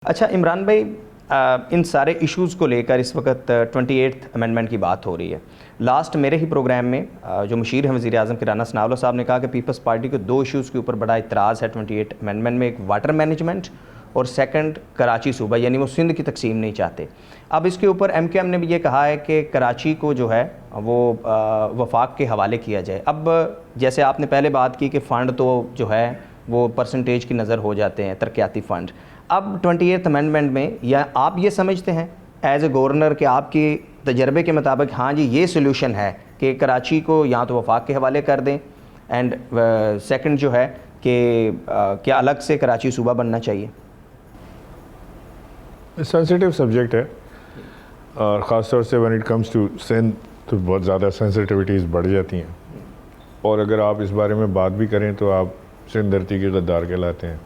اچھا عمران بھائی، ان سارے ایشوز کو لے کر اس وقت 28th امینڈمنٹ کی بات ہو رہی ہے. لاسٹ میرے ہی پروگرام میں جو مشیر ہیں وزیر اعظم رانا ثناءاللہ صاحب نے کہا کہ پیپلز پارٹی کو دو ایشوز کے اوپر بڑا اعتراض ہے 28 امینڈمنٹ میں، ایک واٹر مینجمنٹ اور سیکنڈ کراچی صوبہ، یعنی وہ سندھ کی تقسیم نہیں چاہتے. اب اس کے اوپر ایم کیو ایم نے بھی یہ کہا ہے کہ کراچی کو جو ہے وہ وفاق کے حوالے کیا جائے. اب جیسے آپ نے پہلے بات کی کہ فنڈ تو جو ہے وہ پرسنٹیج کی نظر ہو جاتے ہیں ترقیاتی فنڈ. اب 28th امینڈمنٹ میں یا آپ یہ سمجھتے ہیں ایز اے گورنر کہ آپ کی تجربے کے مطابق ہاں جی یہ سولوشن ہے کہ کراچی کو یا تو وفاق کے حوالے کر دیں، اینڈ سیکنڈ جو ہے کہ کیا الگ سے کراچی صوبہ بننا چاہیے؟ سینسیٹیو سبجیکٹ ہے، اور خاص طور سے when it comes to Sindh تو بہت زیادہ سینسیٹیوٹیز بڑھ جاتی ہیں، اور اگر آپ اس بارے میں بات بھی کریں تو آپ سندھ دھرتی کے غدار کہلاتے ہیں.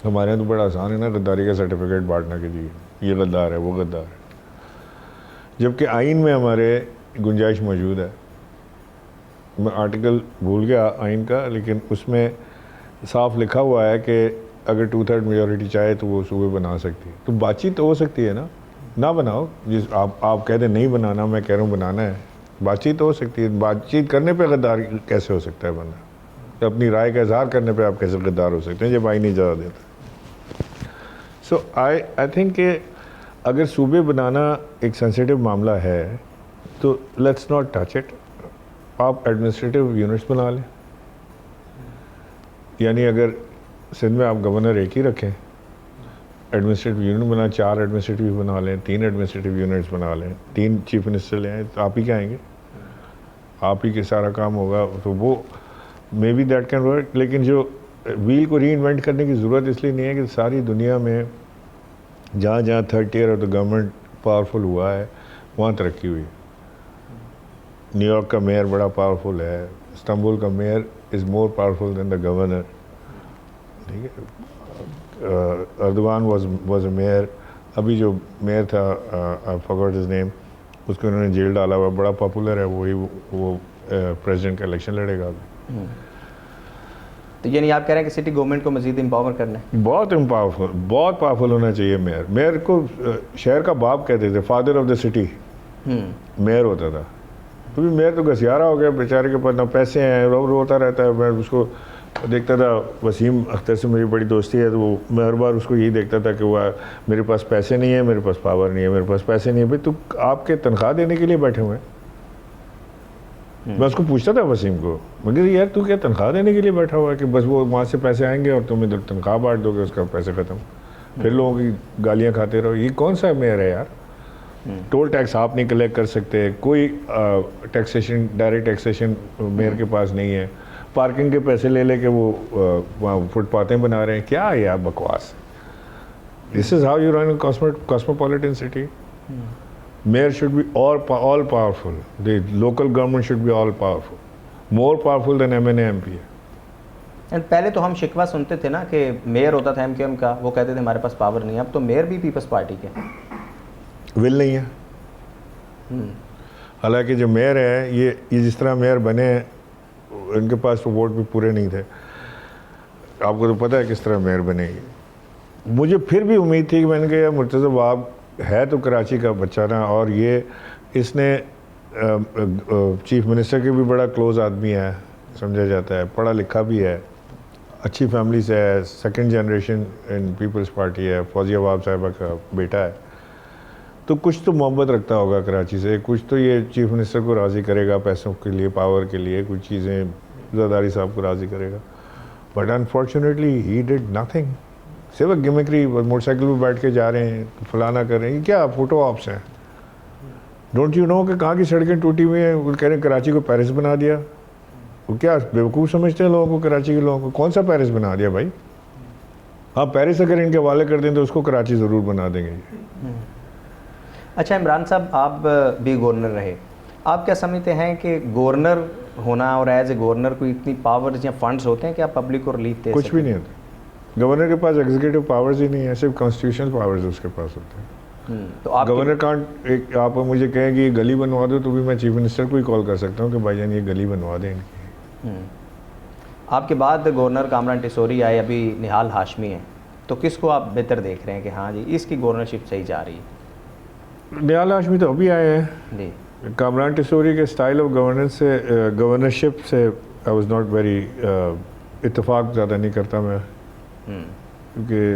ہمارے یہاں تو بڑا آسان ہے نا غداری کا سرٹیفکیٹ بانٹنا کہ جی یہ غدار ہے وہ غدار ہے، جبکہ آئین میں ہمارے گنجائش موجود ہے. میں آرٹیکل بھول گیا آئین کا، لیکن اس میں صاف لکھا ہوا ہے کہ اگر 2/3 میجورٹی چاہے تو وہ صوبے بنا سکتی ہے. تو بات چیت تو ہو سکتی ہے نا، نہ بناؤ جس آپ کہہ دیں نہیں بنانا، میں کہہ رہا ہوں بنانا ہے، بات چیت تو ہو سکتی ہے. بات چیت کرنے پہ غدار کیسے ہو سکتا ہے بندہ؟ اپنی رائے کا اظہار کرنے پہ آپ کیسے غدار ہو سکتے ہیں جب آئین اجازت دیتا؟ سو آئی تھنک کہ اگر صوبے بنانا ایک سینسیٹیو معاملہ ہے تو لیٹس ناٹ ٹچ اٹ. آپ ایڈمنسٹریٹو یونٹس بنا لیں، یعنی اگر سندھ میں آپ گورنر ایک ہی رکھیں، ایڈمنسٹریٹو یونٹ بنا 4 ایڈمنسٹریٹو بنا لیں، 3 ایڈمنسٹریٹو یونٹس بنا لیں، 3 چیف منسٹر لے آئیں، تو آپ ہی کیا آئیں گے، آپ ہی کے سارا کام ہوگا. تو وہ maybe that can work. لیکن جو ویل کو ری انوینٹ کرنے کی ضرورت اس لیے نہیں ہے کہ ساری دنیا میں جہاں جہاں 3rd tier of the government powerful ہوا ہے وہاں ترقی ہوئی. نیو یارک کا میئر بڑا پاورفل ہے، استنبول کا measure is more powerful then the governor. ٹھیک ہے، اردوغان واز اے میئر. ابھی جو میئر تھا آئی فارگاٹ ہز نیم، اس کو انہوں نے جیل ڈالا ہوا، بڑا پاپولر ہے، وہ پریزیڈنٹ کا الیکشن لڑے گا ابھی. تو یعنی آپ کہہ رہے ہیں کہ سٹی گورنمنٹ کو مزید امپاور کرنا ہے؟ بہت پاورفل ہونا چاہیے میئر. میئر کو شہر کا باپ کہتے تھے، father of the city mayor ہوتا تھا. تو بھی میئر تو گھسیارا ہو گیا بیچارے کے پاس نہ پیسے ہیں، روتا رہتا ہے. میں اس کو دیکھتا تھا، وسیم اختر سے میری بڑی دوستی ہے، تو وہ میں ہر بار اس کو یہی دیکھتا تھا کہ وہ میرے پاس پیسے نہیں ہیں، میرے پاس پاور نہیں ہے، میرے پاس پیسے نہیں ہے. بھائی تو آپ کے تنخواہ دینے کے لیے بیٹھے ہوئے ہیں. میں اس کو پوچھتا تھا وسیم کو، مگر یار تو کیا تنخواہ دینے کے لیے بیٹھا ہوا ہے کہ بس وہ وہاں سے پیسے آئیں گے اور تم ادھر تنخواہ بانٹ دو گے، اس کا پیسے ختم، پھر لوگوں کی گالیاں کھاتے رہو. یہ کون سا میئر ہے یار؟ ٹول ٹیکس آپ نہیں کلیکٹ کر سکتے، کوئی ٹیکسیشن ڈائریکٹ ٹیکسیشن میئر کے پاس نہیں ہے. پارکنگ کے پیسے لے لے کے وہ وہاں فٹ پاتھیں بنا رہے ہیں. کیا ہے یار بکواس؟ This is how you run cosmopolitan city. Mayor should be all powerful. The local government should be all powerful. More powerful than MNA MP. And پہلے تو ہم شکوہ سنتے تھے نا کہ میئر ہوتا تھا ایم کیو ایم کا، وہ کہتے تھے ہمارے پاس پاور نہیں ہے. اب تو میئر بھی پیپلز پارٹی کے ول نہیں ہے. حالانکہ جو میئر ہے یہ جس طرح میئر بنے ہیں ان کے پاس تو ووٹ بھی پورے نہیں تھے. آپ کو تو پتہ ہے کس طرح میئر بنے گی. مجھے پھر بھی امید تھی کہ میں نے کہا مرتضی باب ہے تو کراچی کا بچہ نا، اور یہ اس نے چیف منسٹر کے بھی بڑا کلوز آدمی ہے، سمجھا جاتا ہے، پڑھا لکھا بھی ہے، اچھی فیملی سے ہے، 2nd generation in people's party ہے، فوزیہ باب صاحبہ کا بیٹا ہے. تو کچھ تو محبت رکھتا ہوگا کراچی سے، کچھ تو یہ چیف منسٹر کو راضی کرے گا پیسوں کے لیے، پاور کے لیے، کچھ چیزیں زرداری صاحب کو راضی کرے گا. But unfortunately he did nothing. سوائے گمکری، موٹر سائیکل پہ بیٹھ کے جا رہے ہیں، فلانا کر رہے ہیں. یہ کیا فوٹو آپس ہیں؟ ڈونٹ یو نو کہ کہاں کی سڑکیں ٹوٹی ہوئی ہیں؟ وہ کہہ رہے ہیں کراچی کو پیرس بنا دیا. وہ کیا بیوقوف سمجھتے ہیں لوگوں کو، کراچی کے لوگوں کو؟ کون سا پیرس بنا دیا بھائی؟ ہاں پیرس اگر ان کے حوالے کر دیں تو اس کو کراچی ضرور بنا دیں گے. اچھا عمران صاحب، آپ بھی گورنر رہے، آپ کیا سمجھتے ہیں کہ گورنر ہونا اور ایز اے گورنر کوئی اتنی پاورز یا فنڈز ہوتے ہیں کہ آپ پبلک کو ریلیف دے سکتے ہیں؟ کچھ بھی نہیں ہوتا. گورنر کے پاس ایگزیکٹو پاورز ہی نہیں ہے، صرف کانسٹیٹیوشنل پاورز اس کے پاس ہوتے ہیں. تو آپ گورنر کانٹ ایک آپ مجھے کہیں کہ یہ گلی بنوا دو تو بھی میں چیف منسٹر کو ہی کال کر سکتا ہوں کہ بھائی جان یہ گلی بنوا دیں ان کی. آپ کے بعد گورنر کامران ٹیسوری آئے، ابھی نہال ہاشمی ہیں. تو کس کو آپ بہتر دیکھ رہے ہیں کہ ہاں جی اس کی گورنرشپ صحیح جا رہی ہے؟ نیال ہاشمی تو ابھی آئے ہیں. جی کامران ٹیسوری کے اسٹائل آف گورننس سے گورنرشپ سے آئی واز ناٹ ویری اتفاق زیادہ نہیں کرتا میں, کیونکہ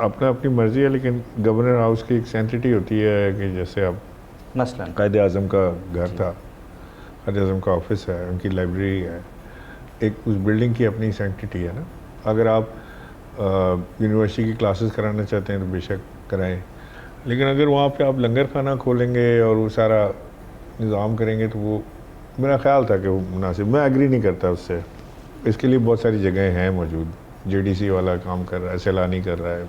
اپنی مرضی ہے, لیکن گورنر ہاؤس کی ایک سینٹیٹی ہوتی ہے کہ جیسے اب مثلاً قائد اعظم کا گھر تھا, قائد اعظم کا آفس ہے, ان کی لائبریری ہے, ایک اس بلڈنگ کی اپنی سینٹیٹی ہے نا. اگر آپ یونیورسٹی کی کلاسز کرانا چاہتے ہیں تو بے شک کرائیں, لیکن اگر وہاں پہ آپ لنگر خانہ کھولیں گے اور وہ سارا نظام کریں گے تو وہ میرا خیال تھا کہ وہ مناسب, میں ایگری نہیں کرتا اس سے. اس کے لیے بہت ساری جگہیں ہیں موجود, جے ڈی سی والا کام کر رہا ہے, سیلانی کر رہا ہے,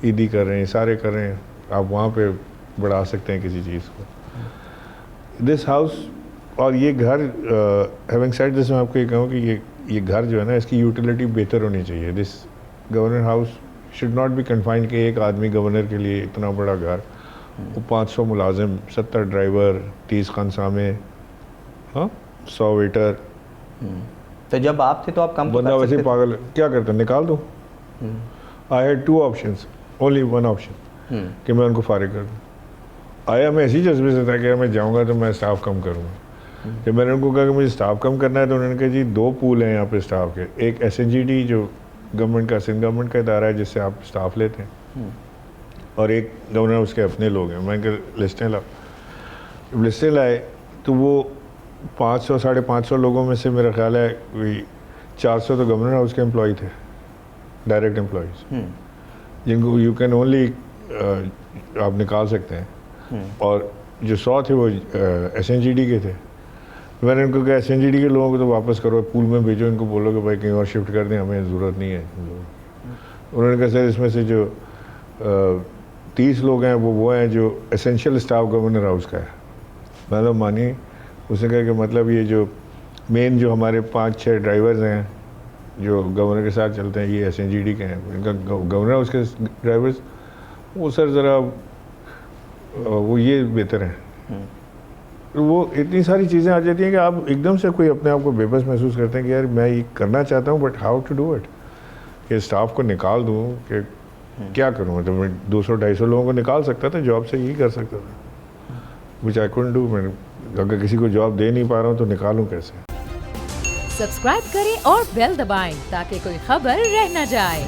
ایدی کر رہے ہیں, سارے کر رہے ہیں, آپ وہاں پہ بڑھا سکتے ہیں کسی چیز کو. دس ہاؤس اور یہ گھر ہیونگ سیڈ دس, میں آپ کو یہ کہوں کہ یہ گھر جو ہے نا اس کی یوٹیلیٹی بہتر ہونی چاہیے. This governor house should not be confined کہ ایک آدمی گورنر کے لیے اتنا بڑا گھر, وہ 500 ملازم, 70 ڈرائیور, 30 خانسامے, ہاں 100 ویٹر. تو جب آپ تھے تو آپ کم بندہ ویسے پاگل کیا کرتا ہے, نکال دو. I had 2 options, only 1 option کہ میں ان کو فارغ کر دوں. آیا میں اسی جذبے سے تھا کہ میں جاؤں گا تو میں اسٹاف کم کروں گا. جب میں نے ان کو کہا کہ مجھے اسٹاف کم کرنا ہے تو انہوں نے کہا جی 2 پول ہیں یہاں پہ اسٹاف کے, ایک ایس این جی ڈی جو گورنمنٹ کا سندھ گورنمنٹ کا ادارہ ہے جس سے آپ اسٹاف لیتے ہیں, اور ایک گورنر اس کے اپنے لوگ ہیں. میں نے کہا لسٹیں لاؤ. جب لسٹیں لائے تو وہ 500 550 لوگوں میں سے میرا خیال ہے کوئی 400 تو گورنر ہاؤس کے امپلائی تھے, ڈائریکٹ امپلائیز, جن کو یو کین اونلی آپ نکال سکتے ہیں, اور جو 100 تھے وہ ایس این جی ڈی کے تھے. میں نے ان کو کہا ایس این جی ڈی کے لوگوں کو تو واپس کرو, پول میں بھیجو, ان کو بولو کہ بھائی کہیں اور شفٹ کر دیں, ہمیں ضرورت نہیں ہے. انہوں نے کہا سر اس میں سے جو 30 لوگ ہیں وہ ہیں جو اسینشیل اسٹاف گورنر ہاؤس کا ہے. مطلب مانی اس نے کہا کہ مطلب یہ جو مین جو ہمارے 5-6 ڈرائیورز ہیں جو گورنر کے ساتھ چلتے ہیں, یہ ایس این جی ڈی کے ہیں. ان کا گورنر ہاؤس کے ڈرائیورز وہ سر ذرا وہ یہ بہتر ہیں. وہ اتنی ساری چیزیں آ جاتی ہیں کہ آپ ایک دم سے کوئی اپنے آپ کو بے بس محسوس کرتے ہیں کہ یار میں یہ کرنا چاہتا ہوں but how to do it, کہ اسٹاف کو نکال دوں کہ کیا کروں. تو میں 200-250 لوگوں کو نکال سکتا تھا جاب سے, یہی کر سکتا تھا, وچ آئی کڈنٹ ڈو. میں اگر کسی کو جاب دے نہیں پا رہا ہوں تو نکالوں کیسے. سبسکرائب کریں اور بیل دبائیں تاکہ کوئی خبر رہ نہ جائے.